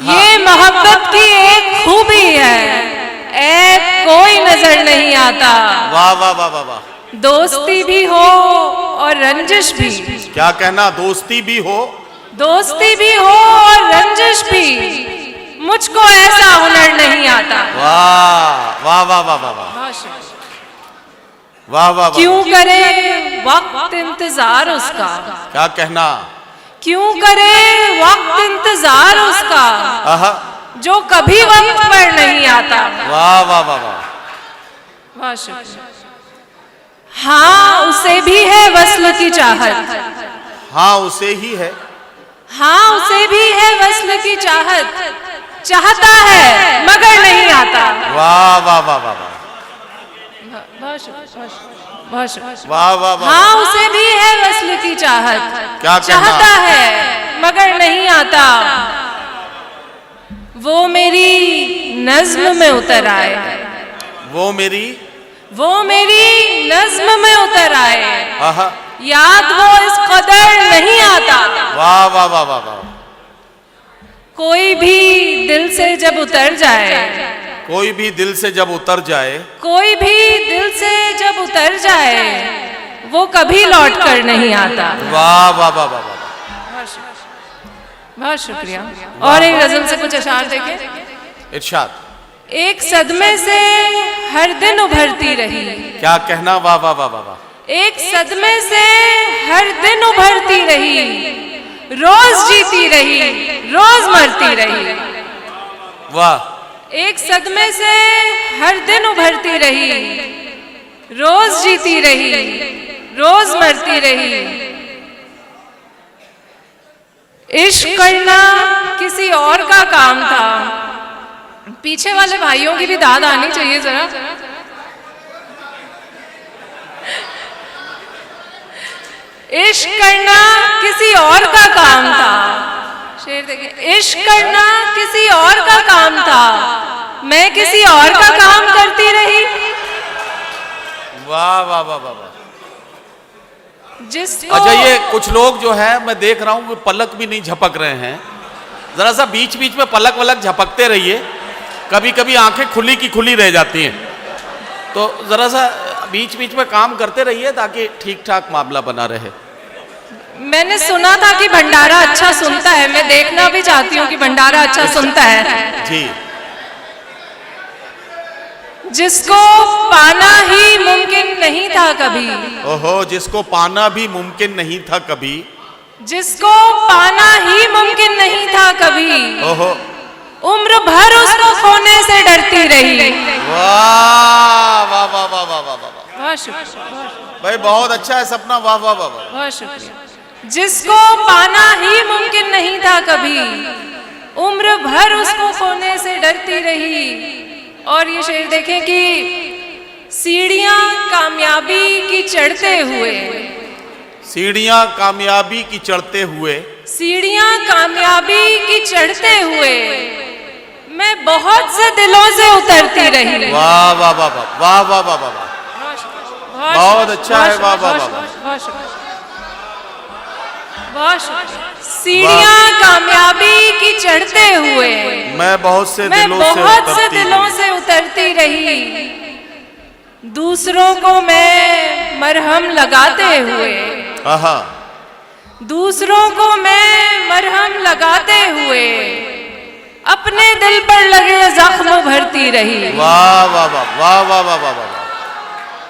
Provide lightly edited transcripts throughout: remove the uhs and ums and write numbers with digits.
ये मोहब्बत की एक खूबी है, ऐब कोई नजर नहीं आता। वाह वाह वाह वाह वाह। दोस्ती भी हो और रंजिश भी। क्या कहना, दोस्ती भी हो, दोस्ती भी हो और रंजिश भी, मुझको ऐसा हुनर नहीं आता। वाह वाह वाह वाह वाह वाह वाह वाह। क्यों करे वक्त इंतजार उसका, क्या कहना, क्यों करे वक्त इंतजार उसका, आहा, जो कभी वक्त पर नहीं आता। वाह वाह वाह वाह। हाँ उसे भी है वस्ल की चाहत, हाँ उसे ही है, हाँ उसे भी है वस्ल की चाहत, चाहता है मगर नहीं आता। वाह वाह वाह वाह वाह वाह वाह वाह। हाँ उसे भी है वस्ल की चाहत, क्या चाहता है मगर नहीं आता। वो मेरी नज्म में उतर आए, वो मेरी नज्म में उतर आए, आहा, याद वो इस कदर नहीं आता। वाह वाह वाह वाह वाह। कोई भी दिल से जब उतर जाए, कोई भी दिल से जब उतर जाए, कोई भी दिल से जब उतर जाए, वो कभी लौट कर नहीं आता। वाह वाह वाह वाह वाह। बहुत शुक्रिया। और एक गजल से कुछ अशार देखें। इरशाद। एक सदमे से हर दिन उभरती रही, क्या कहना, वाह वाह वाह वाह वाह। एक सदमे से हर दिन उभरती रही, रोज जीती रही, रोज मरती रही। वाह। एक सदमे से हर दिन उभरती रही, रोज जीती रही, रोज मरती रही। इश्क करना किसी और का काम था। पीछे वाले भाइयों की भी दाद आनी चाहिए जरा। इश्क करना किसी और का काम था, शेर देखिए। इश्क करना किसी और का काम था, मैं किसी और का काम करती रही। वाह वाह वाह वाह वाह। जिसको अच्छा, ये कुछ लोग जो है मैं देख रहा हूँ वो पलक भी नहीं झपक रहे हैं, जरा सा बीच बीच में पलक वलक झपकते रहिए, कभी कभी आंखें खुली की खुली रह जाती हैं, तो जरा सा बीच बीच में काम करते रहिए ताकि ठीक ठाक मामला बना रहे। मैंने सुना था कि भंडारा अच्छा सुनता है, मैं देखना भी चाहती हूँ कि भंडारा अच्छा सुनता है जी। जिसको पाना ही मुमकिन नहीं था कभी, ओहो, जिसको पाना भी मुमकिन नहीं था कभी, जिसको पाना ही मुमकिन नहीं था कभी, ओहो, उम्र भर उसको खोने से डरती रही। वाह वाह वाह वाह वाह वाह वाह। बहुत शुक्रिया भाई, बहुत अच्छा है सपना, वाह वाह वाह वाह। बहुत शुक्रिया। जिसको पाना ही मुमकिन नहीं था कभी, उम्र भर उसको खोने से डरती रही। और ये शेर देखें कि सीढ़ियां कामयाबी की चढ़ते हुए, सीढ़ियां कामयाबी की चढ़ते हुए, सीढ़ियां कामयाबी की चढ़ते हुए, मैं बहुत से दिलों से उतरती रही। वाह वाह वाह वाह वाह वाह वाह वाह वाह। बहुत अच्छा है, वाह वाह वाह वाह। सीढ़ियां कामयाबी की चढ़ते हुए, मैं बहुत से दिलों से उतरती रही। दूसरों को मैं मरहम लगाते हुए, आहा, दूसरों को मैं मरहम लगाते हुए, अपने दिल पर लगे जख्म भरती रही। वाह वाह वाह वाह वाह वाह वाह वाह।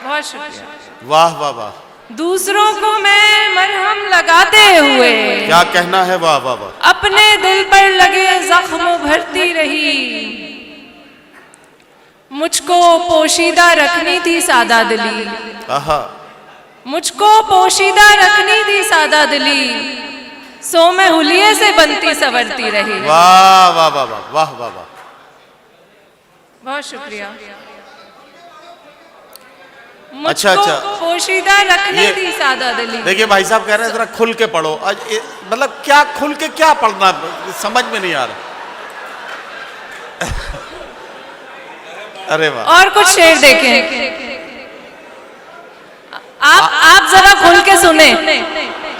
बहुत शुक्रिया। वाह वाह वाह। दूसरों को मैं मरहम लगाते हुए, क्या कहना है, वाह वाह वाह। अपने दिल पर लगे जख्म भरती रही। मुझको पोशीदा रखनी थी सादा दिली, आहा, मुझको पोशीदा रखनी थी सादा दिली, सो मैं हुलिये से बनती संवरती रही। वाह वाह वाह वाह वाह वाह वाह। बहुत शुक्रिया। अच्छा अच्छा, पोशीदा रखनी थी सादा दिली। देखिए भाई साहब कह रहे हैं जरा खुल के पढ़ो। मतलब क्या खुल के क्या पढ़ना, समझ में नहीं आ रहा। अरे वाह। और कुछ शेर देखें। आप जरा खुल के सुने।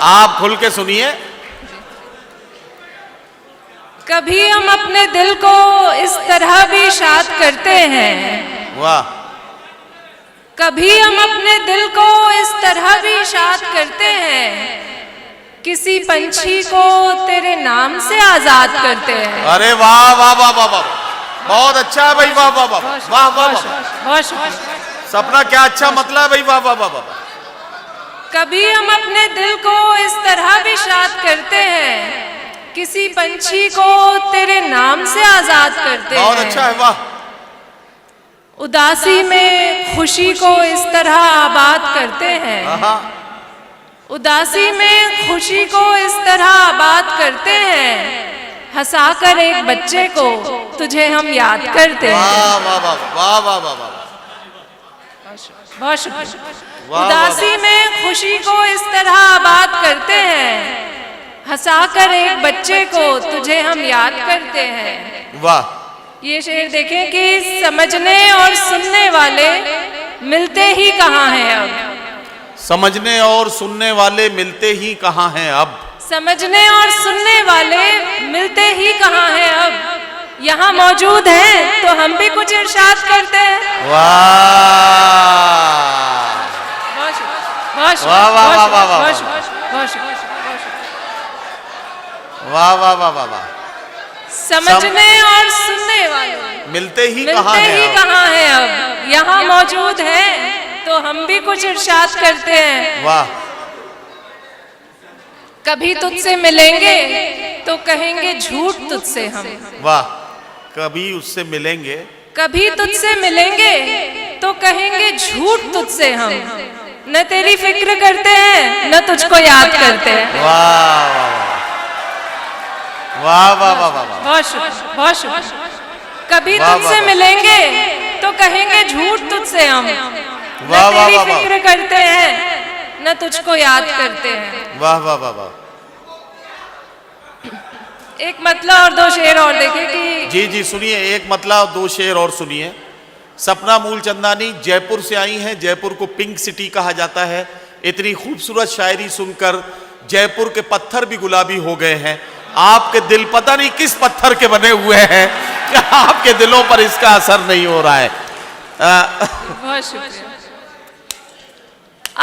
आप खुल के सुनिए। कभी हम अपने दिल को इस तरह भी शाद करते हैं, वाह। कभी हम अपने दिल को इस तरह भी शाद करते हैं, किसी पंछी को तेरे नाम से आजाद करते हैं। अरे वाह वाह वाह वाह वाह, बहुत अच्छा है भाई, वाह वाह वाह वाह वाह वाह। बहुत शुक्रिया। सपना क्या अच्छा मतलब है भाई, वाह वाह वाह वाह। कभी हम अपने दिल को इस तरह भी शाद करते हैं, किसी पंछी को तेरे नाम से आजाद करते हैं। बहुत अच्छा है, वाह। उदासी में खुशी को इस तरह आबाद करते हैं, हाँ, उदासी में खुशी को इस तरह आबाद करते हैं, हंसाकर एक बच्चे को तुझे हम याद करते हैं। वाह वाह वाह वाह वाह वाह वाह। बहुत शुक्रिया। वाह, उदासी वाह, में खुशी को इस तरह आबाद करते हैं, हंसाकर एक बच्चे को तुझे हम याद करते हैं। वाह। ये शेर देखें कि समझने और सुनने वाले मिलते ही कहाँ हैं अब। समझने और सुनने वाले मिलते ही कहाँ हैं अब। समझने और सुनने वाले मिलते ही कहाँ हैं अब। यहाँ मौजूद हैं तो हम भी कुछ इरशाद करते हैं। वाह वाह वाह वाह वाह वाह वाह वाह वाह वाह वाह। समझने और सुनने वाले मिलते ही मिलते कहाँ ही हैं अब। कहाँ हैं अब। यहाँ मौजूद हैं तो हम भी कुछ इरशाद करते हैं। वाह। कभी तुझसे मिलेंगे तो कहेंगे झूठ तुझसे हम। वाह। कभी उससे मिलेंगे, कभी तुझसे मिलेंगे तो कहेंगे झूठ तुझसे हम। न तेरी फिक्र करते हैं न तुझको याद करते हैं। वाह वाह वाह वाह वाह वाह। बहुत शुक्रिया, बहुत शुक्रिया। कभी वाह, तुझसे वाह, मिलेंगे तो कहेंगे झूठ तुझसे हम। न वाह, वाह, तेरी वाह, वाह। फिक्र करते हैं न तुझको याद करते हैं। वाह वाह वाह वाह। एक मतला और दो शेर और देखें कि जी जी सुनिए, एक मतला और दो शेर और सुनिए। सपना मूलचंदानी जयपुर से आई हैं। जयपुर को पिंक सिटी कहा जाता है। इतनी खूबसूरत शायरी सुनकर जयपुर के पत्थर भी गुलाबी हो गए हैं। आपके दिल पता नहीं किस पत्थर के बने हुए हैं, आपके दिलों पर इसका असर नहीं हो रहा है। बहुत शुक्रिया।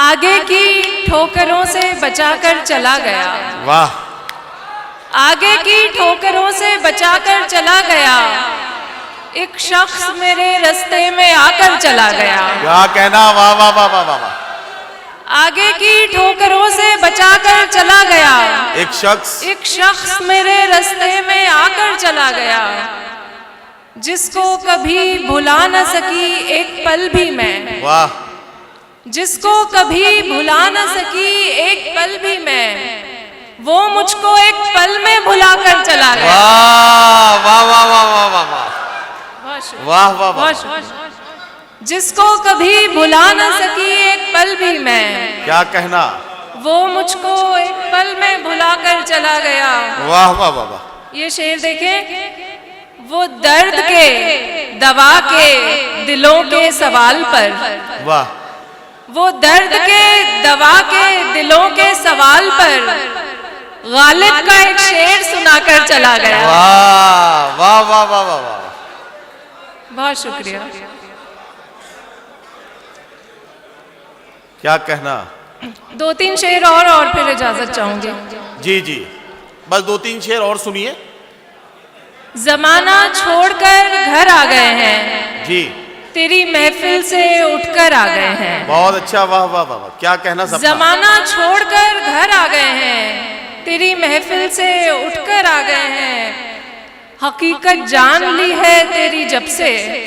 आगे की ठोकरों से बचाकर चला गया। वाह। आगे की ठोकरों से बचाकर चला गया, एक शख्स मेरे रास्ते में आकर चला गया। क्या कहना, वाह वाह वाह वाह वाह। आगे की ठोकरों से बचाकर चला गया, एक शख्स मेरे रास्ते में आकर चला गया, जिसको कभी भुला न सकी एक पल भी मैं। वाह। जिसको कभी भुला न सकी एक पल भी मैं, वो मुझको एक पल में भुलाकर चला गया। वाह वाह वाह वाह वाह वाह वाह वाह वाह वाह। जिसको कभी भुला न सकी एक पल भी मैं, क्या कहना, वो मुझको एक पल में भुलाकर चला गया। वाह वाह वाह वाह। ये शेर देखें, वो दर्द के दवा के दिलों के सवाल पर। वाह। वो दर्द के दवा के दिलों के सवाल पर गालिब का एक शेर सुनाकर चला गया। वाह वाह वाह वाह वाह वाह। बहुत शुक्रिया। क्या कहना, दो तीन शेर और फिर इजाजत चाहूंगी। जी जी बस दो तीन शेर और सुनिए। जमाना छोड़कर घर आ गए हैं, जी तेरी महफिल से उठकर आ गए हैं। बहुत अच्छा, वाह वाह वाह वाह। क्या कहना सपना, जमाना छोड़कर घर आ गए हैं, तेरी महफिल से उठकर आ गए हैं। हकीकत जान ली है तेरी जब से,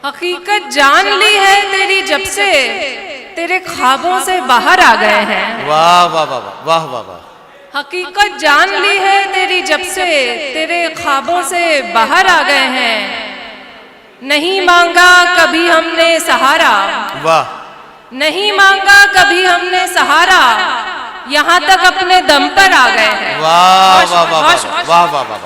हकीकत जान ली है तेरी जब से, तेरे ख्वाबों से बाहर आ गए हैं। वाह वाह वाह वाह वाह वाह वाह। हकीकत जान ली है तेरी जब से, तेरे ख्वाबों से बाहर आ गए हैं। नहीं मांगा कभी हमने सहारा, वाह। नहीं मांगा कभी हमने सहारा, यहाँ तक अपने दम पर आ गए हैं। वाह वाह वाह वाह वाह वाह वाह।